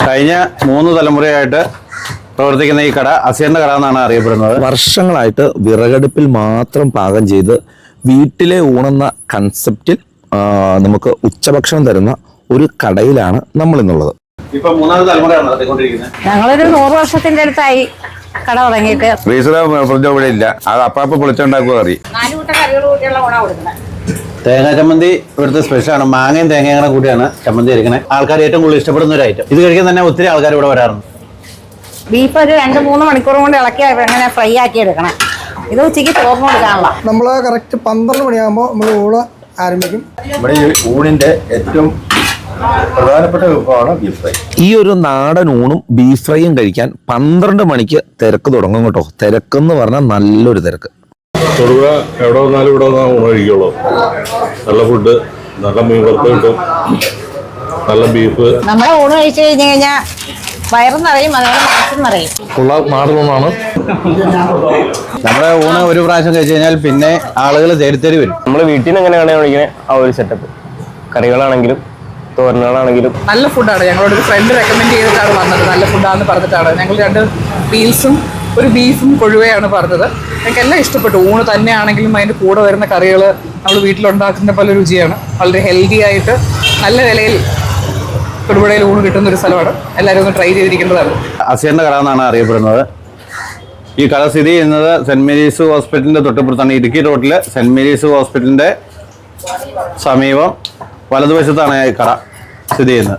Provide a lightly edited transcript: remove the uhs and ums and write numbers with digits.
കഴിഞ്ഞ 3 തലമുറയായിട്ട് പ്രവർത്തിക്കുന്ന ഈ കട അസീറിന്റെ കട എന്നാണ് അറിയപ്പെടുന്നത്. വർഷങ്ങളായിട്ട് വിറകടുപ്പിൽ മാത്രം പാകം ചെയ്ത് വീട്ടിലെ ഊണെന്ന കൺസെപ്റ്റിൽ നമുക്ക് ഉച്ചഭക്ഷണം തരുന്ന ഒരു കടയിലാണ് നമ്മൾ ഇന്നുള്ളത്. ഇപ്പൊ 3ാമത്തെ തലമുറയാണ് നടത്തിക്കൊണ്ടിരിക്കുന്നത്. ഞങ്ങളൊരു 100 വർഷത്തിന്റെ അടുത്തായി കട തുടങ്ങിയിട്ട്. ഇവിടെ ഇല്ല, അത് അപ്പാപ്പ പൊളിച്ചുണ്ടാക്കുക അറിയും. 4 കൂട്ടം കറികൾ കൂട്ടിയുള്ള ഊണാ കൊടുക്കുന്നത്. തേങ്ങാ ചമ്മന്തി ഇവിടുത്തെ സ്പെഷ്യലാണ്. മാങ്ങയും തേങ്ങയും കൂടെ കൂടിയാണ് ചമ്മന്തി ഇരിക്കുന്നത്. ആൾക്കാർ ഏറ്റവും കൂടുതൽ ഇഷ്ടപ്പെടുന്ന ഒരു ഐറ്റം. ഇത് കഴിക്കാൻ തന്നെ ഒത്തിരി ആൾക്കാർ ഇവിടെ വരാറുണ്ട്. ബീഫ് ഒരു 2-3 മണിക്കൂർ കൊണ്ട് ഇളക്കി അങ്ങനെ ഫ്രൈ ആക്കി എടുക്കണം. ഇത് ഉച്ചയ്ക്ക് ചോറിന് കൊടുക്കാനുള്ള. നമ്മൾ കറക്റ്റ് 12 മണിയാകുമ്പോൾ നമ്മൾ ഊണ് ആരംഭിക്കും. ഇവിടെ ഈ ഊണിന്റെ ഏറ്റവും പ്രധാനപ്പെട്ട വിഭവമാണ് ബീഫ് ഫ്രൈ. ഈ ഒരു നാടൻ ഊണും ബീഫ് ഫ്രൈയും കഴിക്കാൻ 12 മണിക്ക് തിരക്ക് തുടങ്ങും കേട്ടോ. തിരക്കെന്ന് പറഞ്ഞാൽ നല്ലൊരു തിരക്ക്. തൊടുപുഴ എവിടെ വന്നാലും ഇവിടെ വന്നാൽ ഊണ് കഴിക്കുള്ളൂ. നല്ല ഫുഡ്, നല്ല മീൻ വറുത്ത് കിട്ടും, നല്ല ബീഫ്. നമ്മളെ ഊണ് കഴിച്ചു കഴിഞ്ഞു കഴിഞ്ഞാൽ വയറും നിറയും, അതുപോലെ മനസ്സും നിറയും. നാടൻ ഊണാണ്. നമ്മുടെ ഊണ് ഒരു പ്രാവശ്യം കഴിച്ചു കഴിഞ്ഞാൽ പിന്നെ ആളുകൾ തേടി വരും. നമ്മൾ വീട്ടിൽ നിന്ന് എങ്ങനെയാണ് കഴിക്കുന്നത് ആ ഒരു സെറ്റപ്പ്. കറികളാണെങ്കിലും തോരനുകളാണെങ്കിലും നല്ല ഫുഡാണ്. ഞങ്ങളോട് ഒരു ഫ്രണ്ട് റെക്കമെൻഡ് ചെയ്തിട്ടാണ് വന്നത്. നല്ല ഫുഡാണെന്ന് പറഞ്ഞിട്ടാണ്. ഞങ്ങൾ 2 മീൽസും ഒരു ബീഫും കൊഴുവയാണ് പറഞ്ഞത്. ഞങ്ങൾക്ക് എല്ലാം ഇഷ്ടപ്പെട്ടു. ഊണ് തന്നെയാണെങ്കിലും അതിൻ്റെ കൂടെ വരുന്ന കറികൾ നമ്മൾ വീട്ടിലുണ്ടാക്കുന്ന പോലെ രുചിയാണ്. വളരെ ഹെൽത്തി ആയിട്ട് നല്ല വിലയിൽ തൊടുപുഴയിൽ ഊണ് കിട്ടുന്ന ഒരു സ്ഥലമാണ്. എല്ലാവരും ഒന്ന് ട്രൈ ചെയ്തിരിക്കേണ്ടതാണ്. അസീറിന്റെ കട എന്നാണ് അറിയപ്പെടുന്നത്. ഈ കട സ്ഥിതി ചെയ്യുന്നത് സെന്റ് മേരീസ് ഹോസ്പിറ്റലിന്റെ തൊട്ടപ്പുറത്താണ്. ഇടുക്കി റോഡില് സെന്റ് മേരീസ് ഹോസ്പിറ്റലിന്റെ സമീപം വലതുവശത്താണ് ഈ കട സ്ഥിതി ചെയ്യുന്നത്.